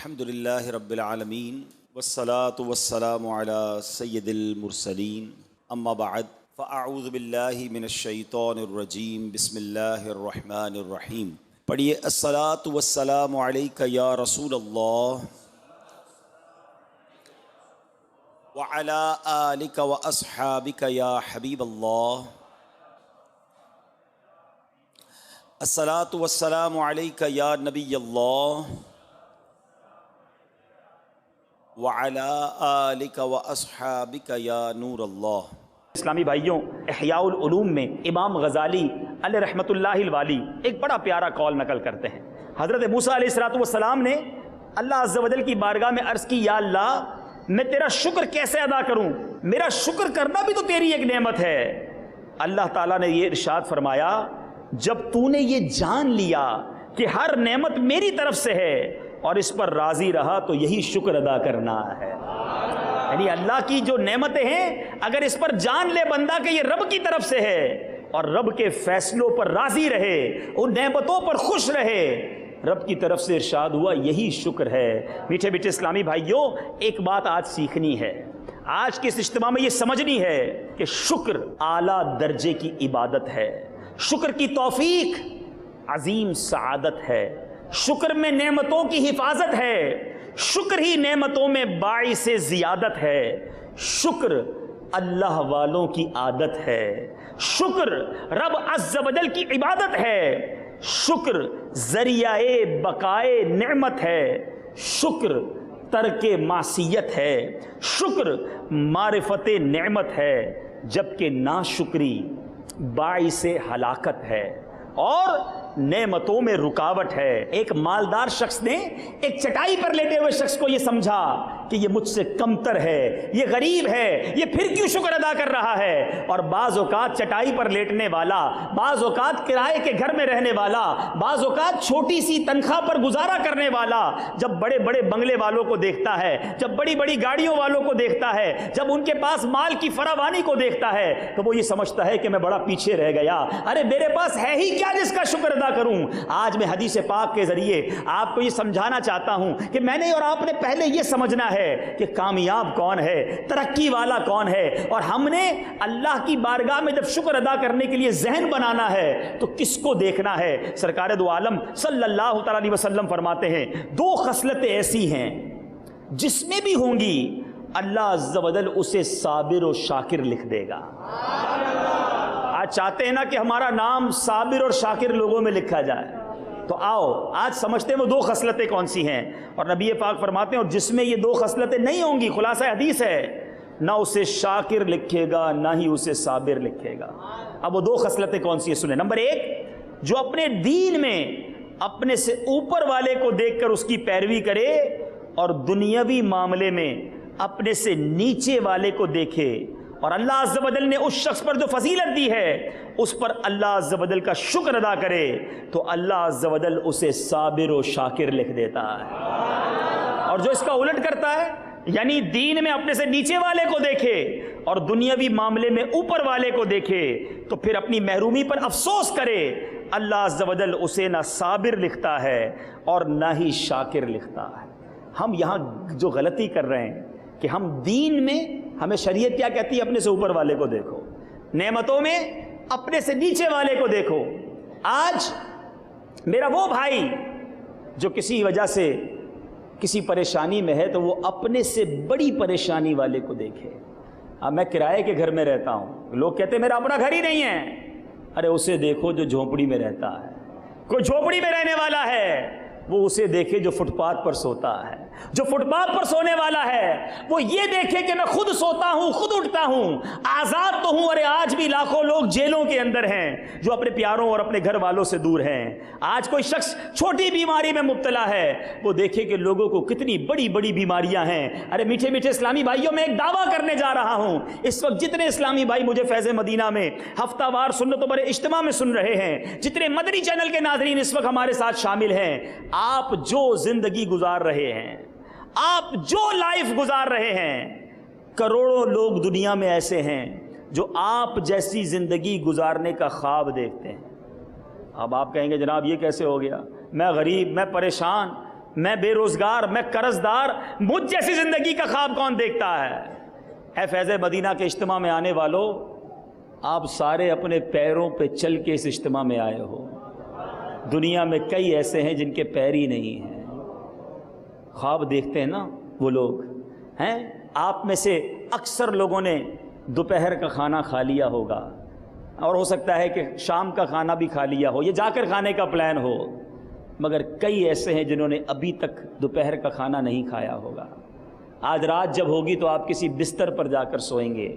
الحمد للہ رب العالمین والصلاة والسلام علی سید المرسلین اما بعد فاعوذ باللہ من الشیطان الرجیم بسم اللہ الرحمن الرحیم۔ پڑھیے الصلاة والسلام علیک یا رسول اللہ وعلی آلک واصحابک یا حبیب اللہ۔ الصلاة والسلام علیک یا نبی اللہ وعلی آلک واصحابک یا نور اللہ۔ اسلامی بھائیوں، احیاء العلوم میں امام غزالی علیہ رحمۃ اللہ الوالی ایک بڑا پیارا قول نقل کرتے ہیں۔ حضرت موسیٰ علیہ السلام نے اللہ عز و جل کی بارگاہ میں عرض کی، یا اللہ میں تیرا شکر کیسے ادا کروں، میرا شکر کرنا بھی تو تیری ایک نعمت ہے۔ اللہ تعالیٰ نے یہ ارشاد فرمایا، جب تو نے یہ جان لیا کہ ہر نعمت میری طرف سے ہے اور اس پر راضی رہا تو یہی شکر ادا کرنا ہے۔ یعنی اللہ کی جو نعمتیں ہیں، اگر اس پر جان لے بندہ کہ یہ رب کی طرف سے ہے اور رب کے فیصلوں پر راضی رہے، ان نعمتوں پر خوش رہے، رب کی طرف سے ارشاد ہوا یہی شکر ہے۔ میٹھے میٹھے اسلامی بھائیوں، ایک بات آج سیکھنی ہے، آج کے اس اجتماع میں یہ سمجھنی ہے کہ شکر اعلیٰ درجے کی عبادت ہے، شکر کی توفیق عظیم سعادت ہے، شکر میں نعمتوں کی حفاظت ہے، شکر ہی نعمتوں میں باعث زیادت ہے، شکر اللہ والوں کی عادت ہے، شکر رب عز و جل کی عبادت ہے، شکر ذریعہ بقائے نعمت ہے، شکر ترک معصیت ہے، شکر معرفت نعمت ہے، جبکہ ناشکری باعث ہلاکت ہے اور نعمتوں میں رکاوٹ ہے۔ ایک مالدار شخص نے ایک چٹائی پر لیٹے ہوئے شخص کو یہ سمجھا کہ یہ مجھ سے کمتر ہے، یہ غریب ہے، یہ پھر کیوں شکر ادا کر رہا ہے؟ اور بعض اوقات چٹائی پر لیٹنے والا، بعض اوقات کرائے کے گھر میں رہنے والا، بعض اوقات چھوٹی سی تنخواہ پر گزارا کرنے والا جب بڑے بڑے بنگلے والوں کو دیکھتا ہے، جب بڑی بڑی گاڑیوں والوں کو دیکھتا ہے، جب ان کے پاس مال کی فراوانی کو دیکھتا ہے تو وہ یہ سمجھتا ہے کہ میں بڑا پیچھے رہ گیا، ارے میرے پاس ہے ہی کیا جس کا شکر ادا کروں۔ آج میں حدیث پاک کے ذریعے آپ کو یہ سمجھانا چاہتا ہوں کہ میں نے اور آپ نے پہلے یہ سمجھنا ہے کہ کامیاب کون ہے، ترقی والا کون ہے، اور ہم نے اللہ کی بارگاہ میں جب شکر ادا کرنے کے لیے ذہن بنانا ہے تو کس کو دیکھنا ہے؟ سرکار دو عالم صلی اللہ تعالی علیہ وسلم فرماتے ہیں، دو خصلتیں ایسی ہیں جس میں بھی ہوں گی اللہ عز و جل اسے صابر و شاکر لکھ دے گا۔ آج چاہتے ہیں نا کہ ہمارا نام صابر اور شاکر لوگوں میں لکھا جائے، تو آؤ آج سمجھتے ہیں وہ دو خصلتیں کون سی ہیں۔ اور نبی پاک فرماتے ہیں اور جس میں یہ دو خصلتیں نہیں ہوں گی، خلاصہ حدیث ہے، نہ اسے شاکر لکھے گا نہ ہی اسے صابر لکھے گا۔ اب وہ دو خصلتیں کون سی ہیں سنیں۔ نمبر ایک، جو اپنے دین میں اپنے سے اوپر والے کو دیکھ کر اس کی پیروی کرے اور دنیاوی معاملے میں اپنے سے نیچے والے کو دیکھے، اور اللہ عز و جل نے اس شخص پر جو فضیلت دی ہے اس پر اللہ عز و جل کا شکر ادا کرے تو اللہ عز و جل اسے صابر و شاکر لکھ دیتا ہے۔ اور جو اس کا الٹ کرتا ہے، یعنی دین میں اپنے سے نیچے والے کو دیکھے اور دنیاوی معاملے میں اوپر والے کو دیکھے تو پھر اپنی محرومی پر افسوس کرے، اللہ عز و جل اسے نہ صابر لکھتا ہے اور نہ ہی شاکر لکھتا ہے۔ ہم یہاں جو غلطی کر رہے ہیں کہ ہم دین میں، ہمیں شریعت کیا کہتی ہے؟ اپنے سے اوپر والے کو دیکھو، نعمتوں میں اپنے سے نیچے والے کو دیکھو۔ آج میرا وہ بھائی جو کسی وجہ سے کسی پریشانی میں ہے تو وہ اپنے سے بڑی پریشانی والے کو دیکھے۔ اب میں کرائے کے گھر میں رہتا ہوں، لوگ کہتے ہیں میرا اپنا گھر ہی نہیں ہے، ارے اسے دیکھو جو جھونپڑی میں رہتا ہے۔ کوئی جھونپڑی میں رہنے والا ہے وہ اسے دیکھے جو فٹ پاتھ پر سوتا ہے، جو فٹ پاتھ پر سونے والا ہے وہ یہ دیکھے کہ میں خود سوتا ہوں، خود اٹھتا ہوں، آزاد تو ہوں، اور آج بھی لاکھوں لوگ جیلوں کے اندر ہیں جو اپنے پیاروں اور اپنے گھر والوں سے دور ہیں۔ آج کوئی شخص چھوٹی بیماری میں مبتلا ہے، وہ دیکھے کہ لوگوں کو کتنی بڑی بڑی بیماریاں ہیں۔ ارے میٹھے میٹھے اسلامی بھائیوں، میں ایک دعویٰ کرنے جا رہا ہوں، اس وقت جتنے اسلامی بھائی مجھے فیض مدینہ میں ہفتہ وار سنت و بر اجتماع میں سن رہے ہیں، جتنے مدنی چینل کے ناظرین اس وقت ہمارے ساتھ شامل ہیں، آپ جو زندگی گزار رہے ہیں، آپ جو لائف گزار رہے ہیں، کروڑوں لوگ دنیا میں ایسے ہیں جو آپ جیسی زندگی گزارنے کا خواب دیکھتے ہیں۔ اب آپ کہیں گے جناب یہ کیسے ہو گیا، میں غریب، میں پریشان، میں بے روزگار، میں قرض دار، مجھ جیسی زندگی کا خواب کون دیکھتا ہے؟ اے فیض مدینہ کے اجتماع میں آنے والوں، آپ سارے اپنے پیروں پہ چل کے اس اجتماع میں آئے ہو۔ دنیا میں کئی ایسے ہیں جن کے پیر ہی نہیں ہیں۔ خواب دیکھتے ہیں نا وہ لوگ ہیں۔ آپ میں سے اکثر لوگوں نے دوپہر کا کھانا کھا لیا ہوگا، اور ہو سکتا ہے کہ شام کا کھانا بھی کھا لیا ہو، یہ جا کر کھانے کا پلان ہو، مگر کئی ایسے ہیں جنہوں نے ابھی تک دوپہر کا کھانا نہیں کھایا ہوگا۔ آج رات جب ہوگی تو آپ کسی بستر پر جا کر سوئیں گے۔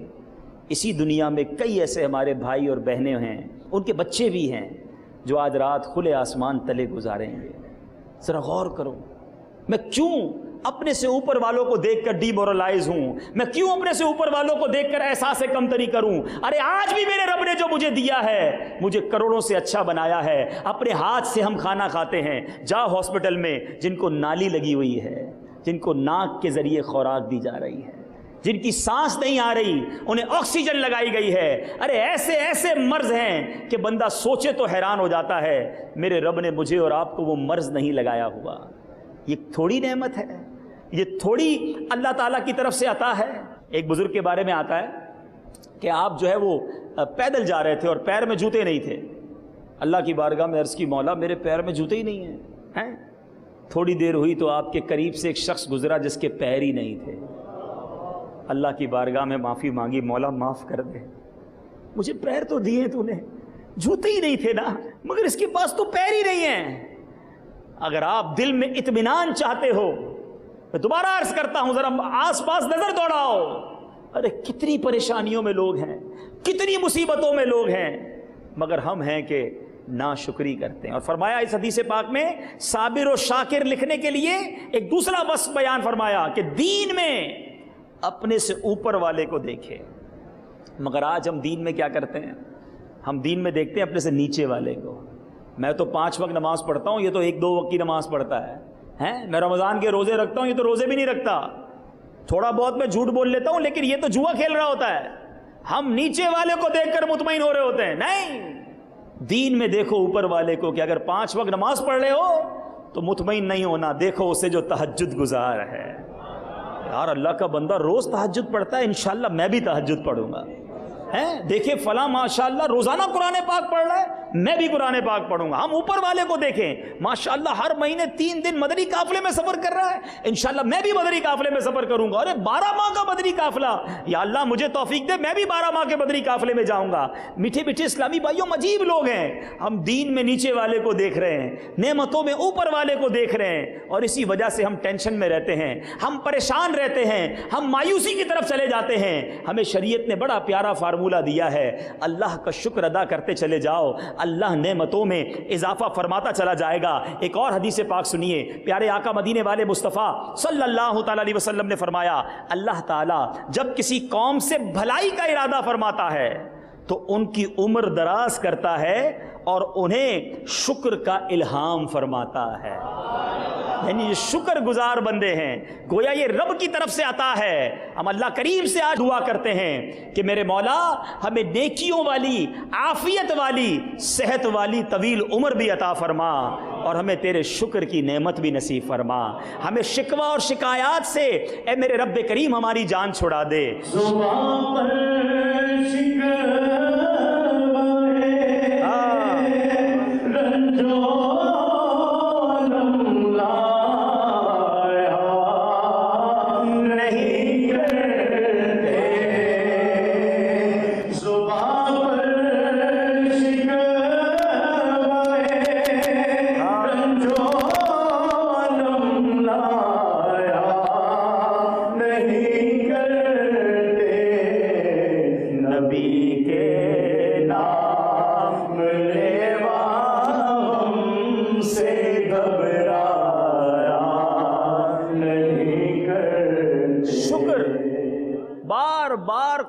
اسی دنیا میں کئی ایسے ہمارے بھائی اور بہنیں ہیں، ان کے بچے بھی ہیں، جو آج رات کھلے آسمان تلے گزاریں گے۔ ذرا غور کرو، میں کیوں اپنے سے اوپر والوں کو دیکھ کر ڈی مورلائز ہوں؟ میں کیوں اپنے سے اوپر والوں کو دیکھ کر احساس کمتری کروں؟ ارے آج بھی میرے رب نے جو مجھے دیا ہے، مجھے کروڑوں سے اچھا بنایا ہے۔ اپنے ہاتھ سے ہم کھانا کھاتے ہیں۔ جا ہاسپٹل میں جن کو نالی لگی ہوئی ہے، جن کو ناک کے ذریعے خوراک دی جا رہی ہے، جن کی سانس نہیں آ رہی، انہیں آکسیجن لگائی گئی ہے، ارے ایسے ایسے مرض ہیں کہ بندہ سوچے تو حیران ہو جاتا ہے، میرے رب نے مجھے اور آپ کو وہ مرض نہیں لگایا ہوا۔ یہ تھوڑی نعمت ہے، یہ تھوڑی اللہ تعالیٰ کی طرف سے عطا ہے۔ ایک بزرگ کے بارے میں آتا ہے کہ آپ جو ہے وہ پیدل جا رہے تھے اور پیر میں جوتے نہیں تھے۔ اللہ کی بارگاہ میں عرض کی، مولا میرے پیر میں جوتے ہی نہیں ہیں۔ تھوڑی دیر ہوئی تو آپ کے قریب سے ایک شخص گزرا جس کے پیر ہی نہیں تھے۔ اللہ کی بارگاہ میں معافی مانگی، مولا معاف کر دے، مجھے پیر تو دیے تو نے، جوتے ہی نہیں تھے نا، مگر اس کے پاس تو پیر ہی نہیں ہیں۔ اگر آپ دل میں اطمینان چاہتے ہو، میں دوبارہ عرض کرتا ہوں، ذرا آس پاس نظر دوڑاؤ، ارے کتنی پریشانیوں میں لوگ ہیں، کتنی مصیبتوں میں لوگ ہیں، مگر ہم ہیں کہ ناشکری کرتے ہیں۔ اور فرمایا اس حدیث پاک میں صابر و شاکر لکھنے کے لیے ایک دوسرا وصف بیان فرمایا کہ دین میں اپنے سے اوپر والے کو دیکھے، مگر آج ہم دین میں کیا کرتے ہیں؟ ہم دین میں دیکھتے ہیں اپنے سے نیچے والے کو۔ میں تو 5 وقت نماز پڑھتا ہوں، یہ تو 1-2 وقت کی نماز پڑھتا ہے۔ میں رمضان کے روزے رکھتا ہوں، یہ تو روزے بھی نہیں رکھتا۔ تھوڑا بہت میں جھوٹ بول لیتا ہوں، لیکن یہ تو جوا کھیل رہا ہوتا ہے۔ ہم نیچے والے کو دیکھ کر مطمئن ہو رہے ہوتے ہیں۔ نہیں، دین میں دیکھو اوپر والے کو، کہ اگر 5 وقت نماز پڑھ رہے ہو تو مطمئن نہیں ہونا، دیکھو اسے جو تہجد گزار ہے۔ یار اللہ کا بندہ روز تہجد پڑھتا ہے، انشاءاللہ میں بھی تہجد پڑھوں گا۔ دیکھیں فلاں ماشاءاللہ روزانہ قرآن پاک پڑھ رہا ہے، میں بھی قرآن پاک پڑھوں گا۔ ہم اوپر والے کو دیکھیں، ماشاءاللہ ہر مہینے 3 دن مدنی قافلے میں سفر کر رہا ہے، انشاءاللہ میں بھی مدنی قافلے میں سفر کروں گا۔ ارے 12 ماہ کا مدنی قافلہ، یا اللہ مجھے توفیق دے، میں بھی 12 ماہ کے مدنی قافلے میں جاؤں گا۔ میٹھے میٹھے اسلامی بھائیوں، عجیب لوگ ہیں، ہم دین میں نیچے والے کو دیکھ رہے ہیں، نعمتوں میں اوپر والے کو دیکھ رہے ہیں، اور اسی وجہ سے ہم ٹینشن میں رہتے ہیں، ہم پریشان رہتے ہیں، ہم مایوسی کی طرف چلے جاتے ہیں۔ ہمیں شریعت نے بڑا پیارا فارمولہ دیا ہے، اللہ کا شکر ادا کرتے چلے جاؤ، اللہ نعمتوں میں اضافہ فرماتا چلا جائے گا۔ ایک اور حدیث پاک سنیے، پیارے آقا مدینے والے مصطفیٰ صلی اللہ تعالی علیہ وسلم نے فرمایا، اللہ تعالیٰ جب کسی قوم سے بھلائی کا ارادہ فرماتا ہے تو ان کی عمر دراز کرتا ہے اور انہیں شکر کا الہام فرماتا ہے۔ یعنی یہ شکر گزار بندے ہیں، گویا یہ رب کی طرف سے عطا ہے۔ ہم اللہ کریم سے آج دعا کرتے ہیں کہ میرے مولا ہمیں نیکیوں والی، عافیت والی، صحت والی طویل عمر بھی عطا فرما، اور ہمیں تیرے شکر کی نعمت بھی نصیب فرما۔ ہمیں شکوہ اور شکایات سے اے میرے رب کریم ہماری جان چھڑا دے۔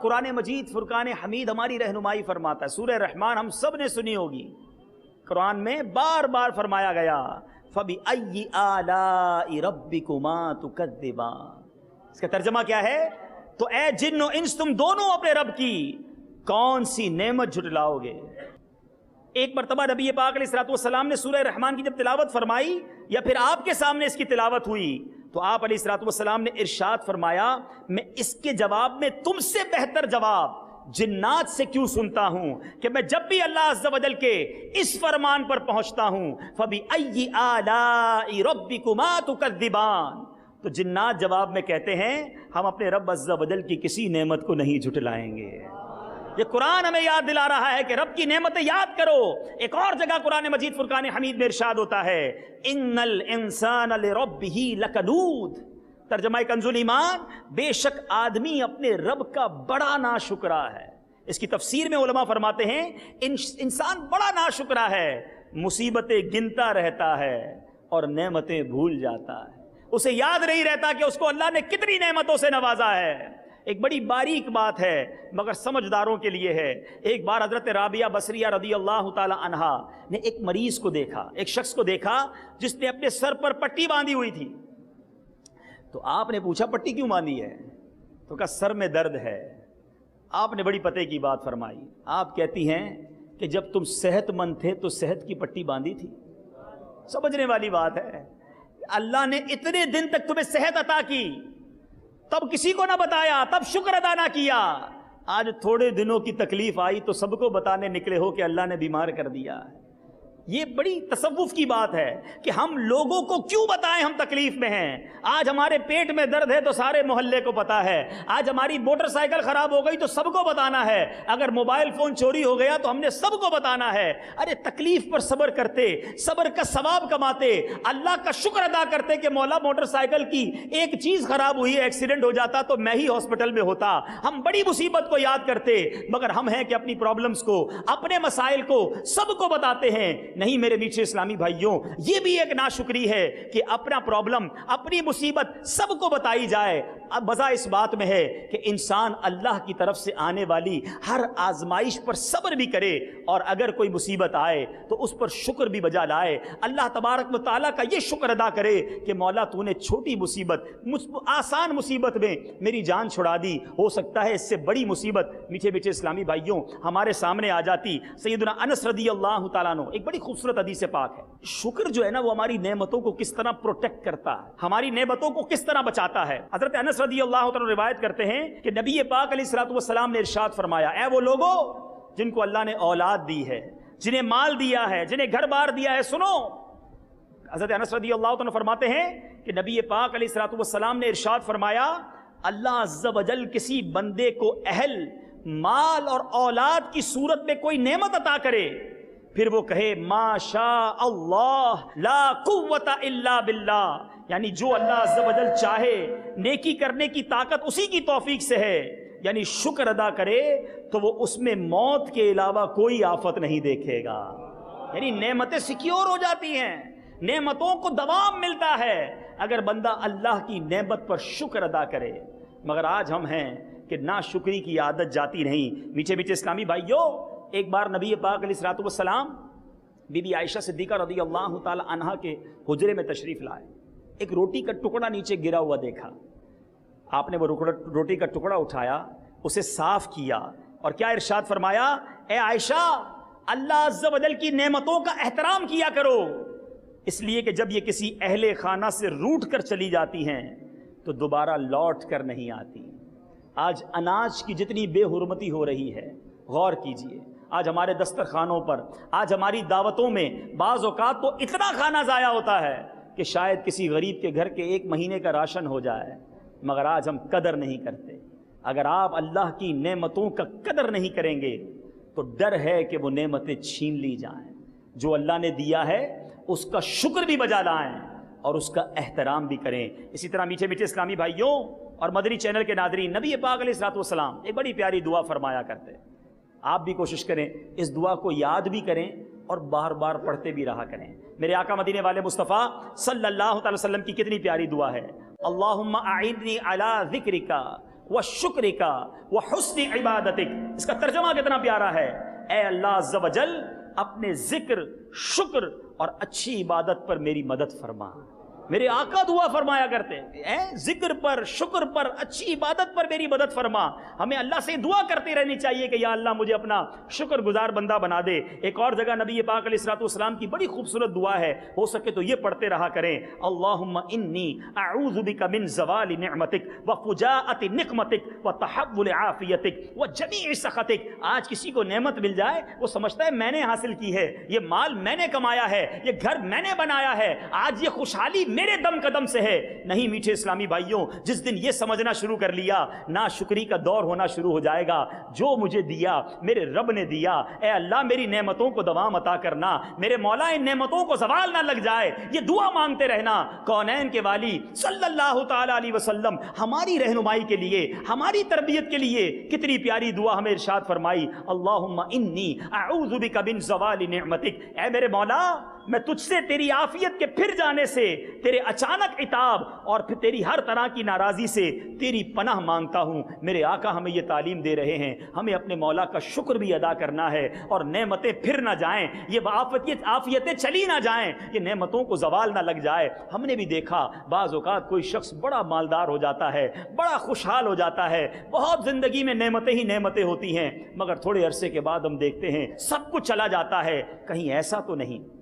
قرآن مجید فرقان حمید ہماری رہنمائی فرماتا ہے۔ سورہ رحمان ہم سب نے سنی ہوگی، قرآن میں بار بار فرمایا گیا فَبِأَيِّ آلَاءِ رَبِّكُمَا تُكَذِّبَانِ۔ اس کا ترجمہ کیا ہے؟ تو اے جن و انس تم دونوں اپنے رب کی کون سی نعمت جھٹلاؤ گے؟ ایک مرتبہ نبی پاک علیہ الصلوۃ والسلام نے سورہ رحمان کی جب تلاوت فرمائی یا پھر آپ کے سامنے اس کی تلاوت ہوئی تو آپ علیہ الصلوۃ والسلام نے ارشاد فرمایا میں اس کے جواب میں تم سے بہتر جواب جنات سے کیوں سنتا ہوں کہ میں جب بھی اللہ عز و جل کے اس فرمان پر پہنچتا ہوں فَبِأَيِّ آلَاءِ رَبِّكُمَا تُكَذِّبَانِ، تو جنات جواب میں کہتے ہیں ہم اپنے رب عز و جل کی کسی نعمت کو نہیں جھٹلائیں گے۔ یہ قرآن ہمیں یاد دلا رہا ہے کہ رب کی نعمتیں یاد کرو۔ ایک اور جگہ قرآن مجید فرقان حمید میں ارشاد ہوتا ہے ان الانسان لربہ لکنود، ترجمہ کنز الایمان، بے شک آدمی اپنے رب کا بڑا ناشکرا ہے۔ اس کی تفسیر میں علماء فرماتے ہیں انسان بڑا ناشکرا ہے، مصیبتیں گنتا رہتا ہے اور نعمتیں بھول جاتا ہے، اسے یاد نہیں رہتا کہ اس کو اللہ نے کتنی نعمتوں سے نوازا ہے۔ ایک بڑی باریک بات ہے مگر سمجھداروں کے لیے ہے۔ ایک بار حضرت رابعہ بصریہ رضی اللہ تعالی عنہا نے ایک مریض کو دیکھا، ایک شخص کو دیکھا جس نے اپنے سر پر پٹی باندھی ہوئی تھی۔ تو آپ نے پوچھا پٹی کیوں باندھی ہے؟ تو کہا سر میں درد ہے۔ آپ نے بڑی پتے کی بات فرمائی، آپ کہتی ہیں کہ جب تم صحت مند تھے تو صحت کی پٹی باندھی تھی۔ سمجھنے والی بات ہے، اللہ نے اتنے دن تک تمہیں صحت عطا کی، تب کسی کو نہ بتایا، تب شکر ادا نہ کیا، آج تھوڑے دنوں کی تکلیف آئی تو سب کو بتانے نکلے ہو کہ اللہ نے بیمار کر دیا ہے۔ یہ بڑی تصوف کی بات ہے کہ ہم لوگوں کو کیوں بتائیں ہم تکلیف میں ہیں۔ آج ہمارے پیٹ میں درد ہے تو سارے محلے کو پتا ہے، آج ہماری موٹر سائیکل خراب ہو گئی تو سب کو بتانا ہے، اگر موبائل فون چوری ہو گیا تو ہم نے سب کو بتانا ہے۔ ارے تکلیف پر صبر کرتے، صبر کا ثواب کماتے، اللہ کا شکر ادا کرتے کہ مولا موٹر سائیکل کی ایک چیز خراب ہوئی ہے، ایکسیڈنٹ ہو جاتا تو میں ہی ہاسپٹل میں ہوتا۔ ہم بڑی مصیبت کو یاد کرتے مگر ہم ہیں کہ اپنی پرابلمز کو، اپنے مسائل کو سب کو بتاتے ہیں۔ نہیں میرے میٹھے اسلامی بھائیوں، یہ بھی ایک ناشکری ہے کہ اپنا پرابلم، اپنی مصیبت سب کو بتائی جائے۔ اب مزہ اس بات میں ہے کہ انسان اللہ کی طرف سے آنے والی ہر آزمائش پر صبر بھی کرے اور اگر کوئی مصیبت آئے تو اس پر شکر بھی بجا لائے، اللہ تبارک و تعالیٰ کا یہ شکر ادا کرے کہ مولا تو نے چھوٹی مصیبت، آسان مصیبت میں میری جان چھڑا دی، ہو سکتا ہے اس سے بڑی مصیبت میٹھے میٹھے اسلامی بھائیوں ہمارے سامنے آ جاتی۔ سیدنا انس رضی اللہ تعالیٰ عنہ ایک بڑی خوبصورت حدیث پاک ہے، شکر جو ہے نا وہ ہماری نعمتوں کو کس طرح پروٹیکٹ کرتا ہے، ہماری نعمتوں کو کس طرح بچاتا ہے۔ حضرت انس رضی اللہ تعالیٰ روایت کرتے ہیں کہ نبی پاک علیہ الصلوۃ والسلام نے ارشاد فرمایا، اے وہ لوگوں جن کو اللہ نے اولاد دی ہے، جنہیں مال دیا ہے، جنہیں گھر بار دیا ہے، سنو۔ حضرت انس رضی اللہ تعالیٰ فرماتے ہیں کہ نبی پاک علیہ الصلوۃ والسلام نے ارشاد فرمایا، اللہ عز و جل کسی بندے کو اہل، مال اور اولاد کی صورت میں کوئی نعمت عطا کرے، پھر وہ کہے ما شاء اللہ لا قوت الا باللہ، یعنی جو اللہ عز و جل چاہے، نیکی کرنے کی طاقت اسی کی توفیق سے ہے، یعنی شکر ادا کرے تو وہ اس میں موت کے علاوہ کوئی آفت نہیں دیکھے گا۔ یعنی نعمتیں سیکیور ہو جاتی ہیں، نعمتوں کو دوام ملتا ہے اگر بندہ اللہ کی نعمت پر شکر ادا کرے۔ مگر آج ہم ہیں کہ ناشکری کی عادت جاتی نہیں۔ میٹھے میٹھے اسلامی بھائیوں، ایک بار نبی پاک علیہ الصلوۃ والسلام بی بی عائشہ صدیقہ رضی اللہ تعالی عنہا کے حجرے میں تشریف لائے، ایک روٹی کا ٹکڑا نیچے گرا ہوا دیکھا، آپ نے وہ روٹی کا ٹکڑا اٹھایا، اسے صاف کیا اور کیا ارشاد فرمایا، اے عائشہ اللہ عز و جل کی نعمتوں کا احترام کیا کرو، اس لیے کہ جب یہ کسی اہل خانہ سے روٹ کر چلی جاتی ہیں تو دوبارہ لوٹ کر نہیں آتی۔ آج اناج کی جتنی بے حرمتی ہو رہی ہے غور کیجئے، آج ہمارے دسترخوانوں پر، آج ہماری دعوتوں میں بعض اوقات تو اتنا کھانا ضائع ہوتا ہے کہ شاید کسی غریب کے گھر کے ایک مہینے کا راشن ہو جائے، مگر آج ہم قدر نہیں کرتے۔ اگر آپ اللہ کی نعمتوں کا قدر نہیں کریں گے تو ڈر ہے کہ وہ نعمتیں چھین لی جائیں۔ جو اللہ نے دیا ہے اس کا شکر بھی بجا لائیں اور اس کا احترام بھی کریں۔ اسی طرح میٹھے میٹھے اسلامی بھائیوں اور مدنی چینل کے ناظرین، نبی پاک علیہ الصلوۃ والسلام ایک بڑی پیاری دعا فرمایا کرتے، آپ بھی کوشش کریں اس دعا کو یاد بھی کریں اور بار بار پڑھتے بھی رہا کریں۔ میرے آقا مدینے والے مصطفیٰ صلی اللہ تعالی وسلم کی کتنی پیاری دعا ہے، اللہم اعنی علی ذکرک وشکرک وحسن عبادتک۔ اس کا ترجمہ کتنا پیارا ہے، اے اللہ عز و جل اپنے ذکر، شکر اور اچھی عبادت پر میری مدد فرما۔ میرے آقا دعا فرمایا کرتے ہیں ذکر پر، شکر پر، اچھی عبادت پر میری مدد فرما. ہمیں اللہ سے دعا کرتے رہنی چاہیے کہ یا اللہ مجھے اپنا شکر گزار بندہ بنا دے. ایک اور جگہ نبی پاک علیہ الصلوۃ والسلام کی بڑی خوبصورت دعا ہے، ہو سکے تو یہ پڑھتے رہا کریں. اللہم انی اعوذ بک من زوال نعمتک وفجاءۃ نقمتک وتحول عافیتک وجمیع سخطک. آج کسی کو نعمت مل جائے وہ سمجھتا ہے میں نے حاصل کی ہے، یہ مال میں نے کمایا ہے، یہ گھر میں نے بنایا ہے، آج یہ خوشحالی میرے دم قدم سے ہے. نہیں میٹھے اسلامی بھائیوں، جس دن یہ سمجھنا شروع کر لیا ناشکری کا دور ہونا شروع ہو جائے گا. جو مجھے دیا میرے رب نے دیا، اے اللہ میری نعمتوں کو دوام عطا کرنا، میرے مولا ان نعمتوں کو زوال نہ لگ جائے. یہ دعا مانگتے رہنا. کونین کے والی صلی اللہ تعالی علیہ وسلم ہماری رہنمائی کے لیے، ہماری تربیت کے لیے کتنی پیاری دعا ہمیں ارشاد فرمائی. اللہم انی اعوذ بک من زوال نعمتک. اے میرے مولا میں تجھ سے تیری عافیت کے پھر جانے سے، تیرے اچانک عتاب اور پھر تیری ہر طرح کی ناراضی سے تیری پناہ مانگتا ہوں. میرے آقا ہمیں یہ تعلیم دے رہے ہیں، ہمیں اپنے مولا کا شکر بھی ادا کرنا ہے اور نعمتیں پھر نہ جائیں، یہ عافیتیں چلی نہ جائیں، یہ نعمتوں کو زوال نہ لگ جائے. ہم نے بھی دیکھا بعض اوقات کوئی شخص بڑا مالدار ہو جاتا ہے، بڑا خوشحال ہو جاتا ہے، بہت زندگی میں نعمتیں ہی نعمتیں ہوتی ہیں، مگر تھوڑے عرصے کے بعد ہم دیکھتے ہیں سب کچھ چلا جاتا ہے. کہیں ایسا تو نہیں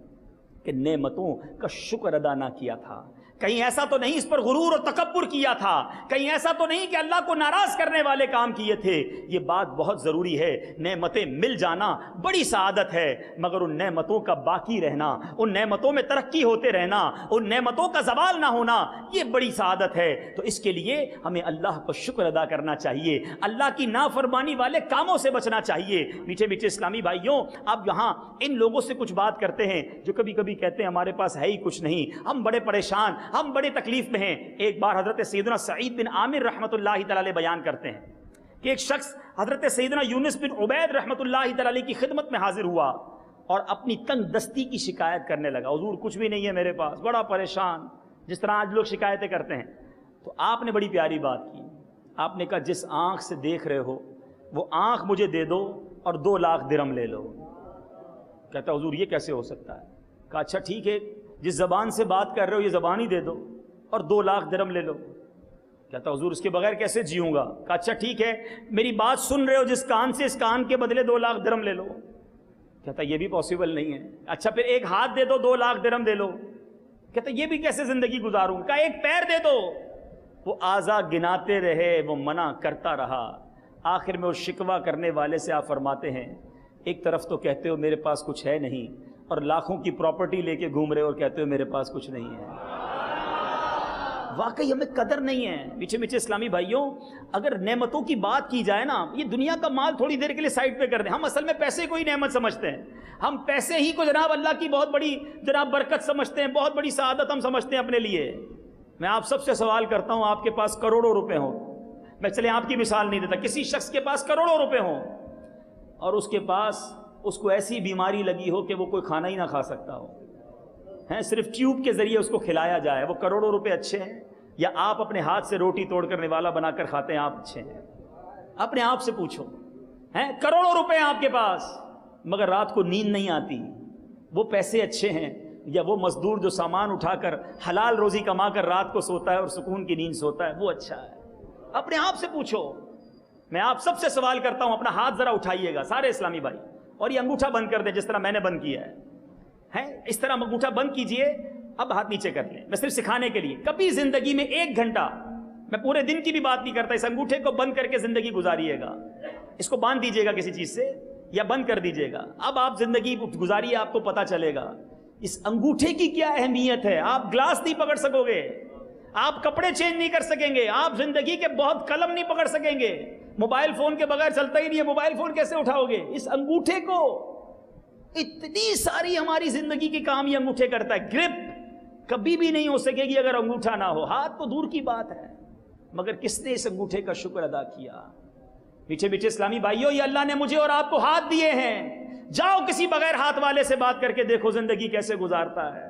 کہ نعمتوں کا شکر ادا نہ کیا تھا؟ کہیں ایسا تو نہیں اس پر غرور اور تکبر کیا تھا؟ کہیں ایسا تو نہیں کہ اللہ کو ناراض کرنے والے کام کیے تھے؟ یہ بات بہت ضروری ہے. نعمتیں مل جانا بڑی سعادت ہے، مگر ان نعمتوں کا باقی رہنا، ان نعمتوں میں ترقی ہوتے رہنا، ان نعمتوں کا زوال نہ ہونا، یہ بڑی سعادت ہے. تو اس کے لیے ہمیں اللہ کو شکر ادا کرنا چاہیے، اللہ کی نافرمانی والے کاموں سے بچنا چاہیے. میٹھے میٹھے اسلامی بھائیوں، اب یہاں ان لوگوں سے کچھ بات کرتے ہیں جو کبھی کبھی کہتے ہیں ہمارے پاس ہے ہی کچھ نہیں، ہم بڑے پریشان، ہم بڑے تکلیف میں ہیں. ایک بار حضرت سیدنا سعید بن عامر رحمۃ اللہ تعالی بیان کرتے ہیں کہ ایک شخص حضرت سیدنا یونس بن عبید رحمۃ اللہ تعالی کی خدمت میں حاضر ہوا اور اپنی تنگ دستی کی شکایت کرنے لگا. حضور کچھ بھی نہیں ہے میرے پاس، بڑا پریشان، جس طرح آج لوگ شکایتیں کرتے ہیں. تو آپ نے بڑی پیاری بات کی، آپ نے کہا جس آنکھ سے دیکھ رہے ہو وہ آنکھ مجھے دے دو اور 2 لاکھ درہم لے لو. کہتا حضور یہ کیسے ہو سکتا ہے؟ کہا اچھا ٹھیک ہے، جس زبان سے بات کر رہے ہو یہ زبان ہی دے دو اور 2 لاکھ درہم لے لو. کہتا حضور اس کے بغیر کیسے جیوں گا؟ کہا اچھا ٹھیک ہے، میری بات سن رہے ہو، جس کان سے اس کان کے بدلے 2 لاکھ درہم لے لو. کہتا یہ بھی پاسبل نہیں ہے. اچھا پھر ایک ہاتھ دے دو 2 لاکھ درہم دے لو. کہتا یہ بھی کیسے زندگی گزاروں؟ کہا ایک پیر دے دو. وہ اعضا گناتے رہے، وہ منع کرتا رہا. آخر میں وہ شکوہ کرنے والے سے آپ فرماتے ہیں ایک طرف تو کہتے ہو میرے پاس کچھ ہے نہیں، اور لاکھوں کی پراپرٹی لے کے گھوم رہے ہو اور کہتے ہو میرے پاس کچھ نہیں ہے. واقعی ہمیں قدر نہیں ہے. میٹھے میٹھے اسلامی بھائیوں، اگر نعمتوں کی بات کی جائے نا، یہ دنیا کا مال تھوڑی دیر کے لیے سائڈ پہ کر دیں. ہم اصل میں پیسے کو ہی نعمت سمجھتے ہیں، ہم پیسے ہی کو جناب اللہ کی بہت بڑی جناب برکت سمجھتے ہیں، بہت بڑی سعادت ہم سمجھتے ہیں اپنے لیے. میں آپ سب سے سوال کرتا ہوں، آپ کے پاس کروڑوں روپے ہوں، میں چلے آپ کی مثال نہیں دیتا، کسی شخص کے پاس کروڑوں روپے ہوں اور اس کے پاس اس کو ایسی بیماری لگی ہو کہ وہ کوئی کھانا ہی نہ کھا سکتا ہو، صرف ٹیوب کے ذریعے اس کو کھلایا جائے، وہ کروڑوں روپے اچھے ہیں یا آپ اپنے ہاتھ سے روٹی توڑ کر نوالا بنا کر کھاتے ہیں آپ اچھے ہیں؟ اپنے آپ سے پوچھو. کروڑوں روپے ہیں آپ کے پاس مگر رات کو نیند نہیں آتی، وہ پیسے اچھے ہیں یا وہ مزدور جو سامان اٹھا کر حلال روزی کما کر رات کو سوتا ہے اور سکون کی نیند سوتا ہے وہ اچھا ہے؟ اپنے آپ سے پوچھو. میں آپ سب سے سوال کرتا ہوں، اپنا ہاتھ ذرا اٹھائیے گا سارے اسلامی بھائی، اور یہ انگوٹھا بند کر دیں جس طرح میں نے بند کیا ہے. اس طرح انگوٹھا بند کیجئے. اب ہاتھ نیچے کر لیں، میں صرف سکھانے کے لیے. کبھی زندگی میں 1 گھنٹہ، میں پورے دن کی بھی بات نہیں کرتا، اس انگوٹھے کو بند کر کے زندگی گزاریے گا. اس کو باندھ دیجیے گا کسی چیز سے یا بند کر دیجیے گا. اب آپ زندگی گزاریے، آپ کو پتا چلے گا اس انگوٹھے کی کیا اہمیت ہے. آپ گلاس نہیں پکڑ سکو گے، آپ کپڑے چینج نہیں کر سکیں گے، آپ زندگی کے بہت قلم نہیں پکڑ سکیں گے، موبائل فون کے بغیر چلتا ہی نہیں ہے، موبائل فون کیسے اٹھاؤ گے؟ اس انگوٹھے کو اتنی ساری ہماری زندگی کے کام یہ انگوٹھے کرتا ہے. گرپ کبھی بھی نہیں ہو سکے گی اگر انگوٹھا نہ ہو. ہاتھ تو دور کی بات ہے، مگر کس نے اس انگوٹھے کا شکر ادا کیا؟ میٹھے میٹھے اسلامی بھائیوں، یہ اللہ نے مجھے اور آپ کو ہاتھ دیے ہیں. جاؤ کسی بغیر ہاتھ والے سے بات کر کے دیکھو زندگی کیسے گزارتا ہے،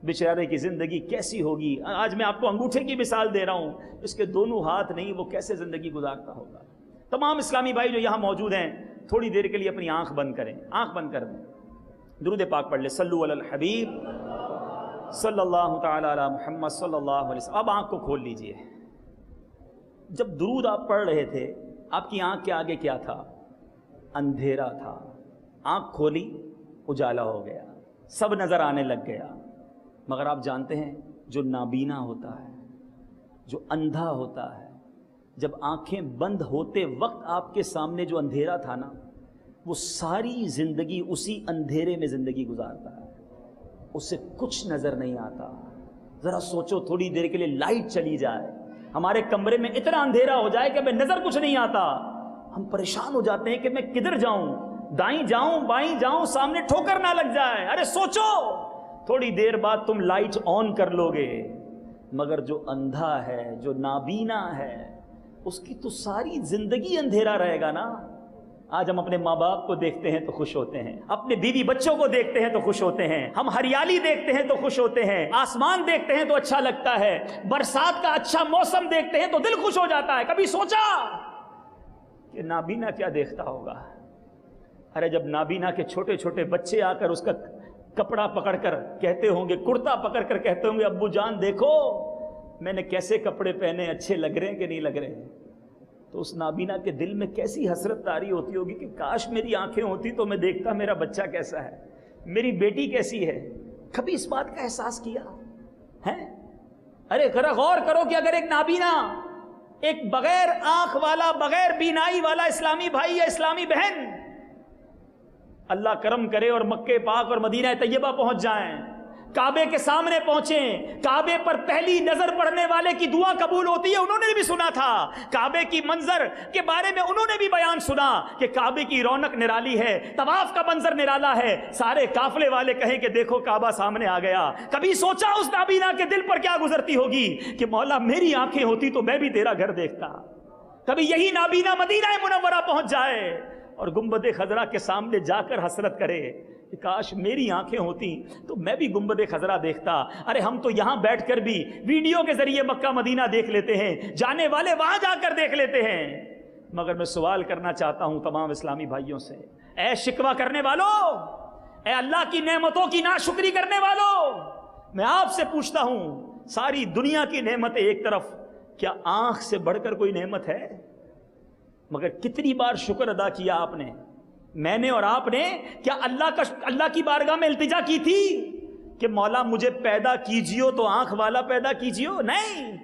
بیچارے کی زندگی کیسی ہوگی. آج میں آپ کو انگوٹھے کی مثال دے رہا ہوں، اس کے دونوں ہاتھ نہیں، وہ کیسے زندگی گزارتا ہوگا. تمام اسلامی بھائی جو یہاں موجود ہیں تھوڑی دیر کے لیے اپنی آنکھ بند کریں، آنکھ بند کر دیں، درود پاک پڑھ لیں، صلو علی الحبیب صلی اللہ تعالی علی محمد صلی اللہ علیہ وسلم. اب آنکھ کو کھول لیجئے. جب درود آپ پڑھ رہے تھے آپ کی آنکھ کے آگے کیا تھا؟ اندھیرا تھا. آنکھ کھولی اجالا ہو گیا, سب نظر آنے لگ گیا. مگر آپ جانتے ہیں جو نابینا ہوتا ہے, جو اندھا ہوتا ہے, جب آنکھیں بند ہوتے وقت آپ کے سامنے جو اندھیرا تھا نا, وہ ساری زندگی اسی اندھیرے میں زندگی گزارتا ہے, اسے کچھ نظر نہیں آتا. ذرا سوچو, تھوڑی دیر کے لیے لائٹ چلی جائے, ہمارے کمرے میں اتنا اندھیرا ہو جائے کہ ہمیں نظر کچھ نہیں آتا, ہم پریشان ہو جاتے ہیں کہ میں کدھر جاؤں, دائیں جاؤں بائیں جاؤں, سامنے ٹھوکر نہ لگ جائے. ارے سوچو, تھوڑی دیر بعد تم لائٹ آن کر لو گے. مگر جو اندھا ہے, جو نابینا ہے, اس کی تو ساری زندگی اندھیرا رہے گا نا. آج ہم اپنے ماں باپ کو دیکھتے ہیں تو خوش ہوتے ہیں, اپنے بیوی بچوں کو دیکھتے ہیں تو خوش ہوتے ہیں, ہم ہریالی دیکھتے ہیں تو خوش ہوتے ہیں, آسمان دیکھتے ہیں تو اچھا لگتا ہے, برسات کا اچھا موسم دیکھتے ہیں تو دل خوش ہو جاتا ہے. کبھی سوچا کہ نابینا کیا دیکھتا ہوگا؟ ارے جب نابینا کے چھوٹے چھوٹے بچے آ کر اس کا کپڑا پکڑ کر کہتے ہوں گے, کرتا پکڑ کر کہتے ہوں گے, ابو جان دیکھو میں نے کیسے کپڑے پہنے, اچھے لگ رہے ہیں کہ نہیں لگ رہے ہیں, تو اس نابینا کے دل میں کیسی حسرت طاری ہوتی ہوگی کہ کاش میری آنکھیں ہوتی تو میں دیکھتا میرا بچہ کیسا ہے, میری بیٹی کیسی ہے. کبھی اس بات کا احساس کیا ہے؟ ارے ذرا غور کرو کہ اگر ایک نابینا, ایک بغیر آنکھ والا, بغیر بینائی والا اسلامی بھائی یا اسلامی بہن اللہ کرم کرے اور مکے پاک اور مدینہ طیبہ پہنچ جائیں, کعبے کے سامنے پہنچیں, کعبے پر پہلی نظر پڑنے والے کی دعا قبول ہوتی ہے. انہوں نے بھی سنا تھا کعبے کی منظر کے بارے میں, انہوں نے بھی بیان سنا کہ کعبے کی رونق نرالی ہے, طواف کا منظر نرالا ہے. سارے قافلے والے کہیں کہ دیکھو کعبہ سامنے آ گیا. کبھی سوچا اس نابینا کے دل پر کیا گزرتی ہوگی کہ مولا میری آنکھیں ہوتی تو میں بھی تیرا گھر دیکھتا. کبھی یہی نابینا مدینہ منورہ پہنچ جائے اور گنبد خضرا کے سامنے جا کر حسرت کرے کہ کاش میری آنکھیں ہوتی تو میں بھی گنبد خضرا دیکھتا. ارے ہم تو یہاں بیٹھ کر بھی ویڈیو کے ذریعے مکہ مدینہ دیکھ لیتے ہیں, جانے والے وہاں جا کر دیکھ لیتے ہیں. مگر میں سوال کرنا چاہتا ہوں تمام اسلامی بھائیوں سے, اے شکوہ کرنے والوں, اے اللہ کی نعمتوں کی ناشکری کرنے والوں, میں آپ سے پوچھتا ہوں, ساری دنیا کی نعمتیں ایک طرف, کیا آنکھ سے بڑھ کر کوئی نعمت ہے؟ مگر کتنی بار شکر ادا کیا آپ نے, میں نے اور آپ نے, کیا اللہ کی بارگاہ میں التجا کی تھی کہ مولا مجھے پیدا کیجیو تو آنکھ والا پیدا کیجیو؟ نہیں,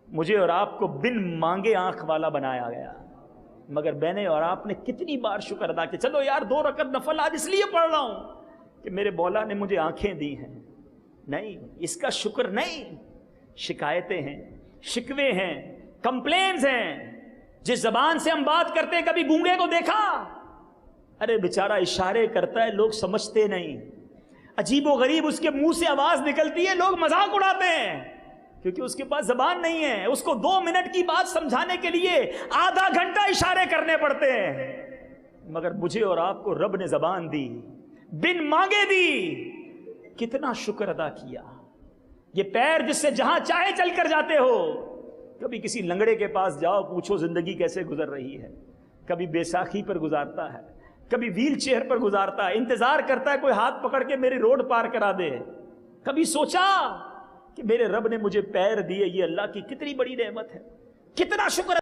مجھے اور آپ کو بن مانگے آنکھ والا بنایا گیا. مگر میں نے اور آپ نے کتنی بار شکر ادا کیا, چلو یار 2 رکعت نفل آج اس لیے پڑھ رہا ہوں کہ میرے مولا نے مجھے آنکھیں دی ہیں. نہیں, اس کا شکر نہیں, شکایتیں ہیں, شکوے ہیں, کمپلینز ہیں. جس زبان سے ہم بات کرتے ہیں, کبھی گونگے کو دیکھا؟ ارے بیچارہ اشارے کرتا ہے, لوگ سمجھتے نہیں, عجیب و غریب اس کے منہ سے آواز نکلتی ہے, لوگ مذاق اڑاتے ہیں کیونکہ اس کے پاس زبان نہیں ہے. اس کو 2 منٹ کی بات سمجھانے کے لیے آدھا گھنٹہ اشارے کرنے پڑتے ہیں. مگر مجھے اور آپ کو رب نے زبان دی, بن مانگے دی. کتنا شکر ادا کیا. یہ پیر جس سے جہاں چاہے چل کر جاتے ہو, کبھی کسی لنگڑے کے پاس جاؤ, پوچھو زندگی کیسے گزر رہی ہے, کبھی بیساکھی پر گزارتا ہے, کبھی ویل چیئر پر گزارتا ہے, انتظار کرتا ہے کوئی ہاتھ پکڑ کے میری روڈ پار کرا دے. کبھی سوچا کہ میرے رب نے مجھے پیر دیے, یہ اللہ کی کتنی بڑی نعمت ہے, کتنا شکر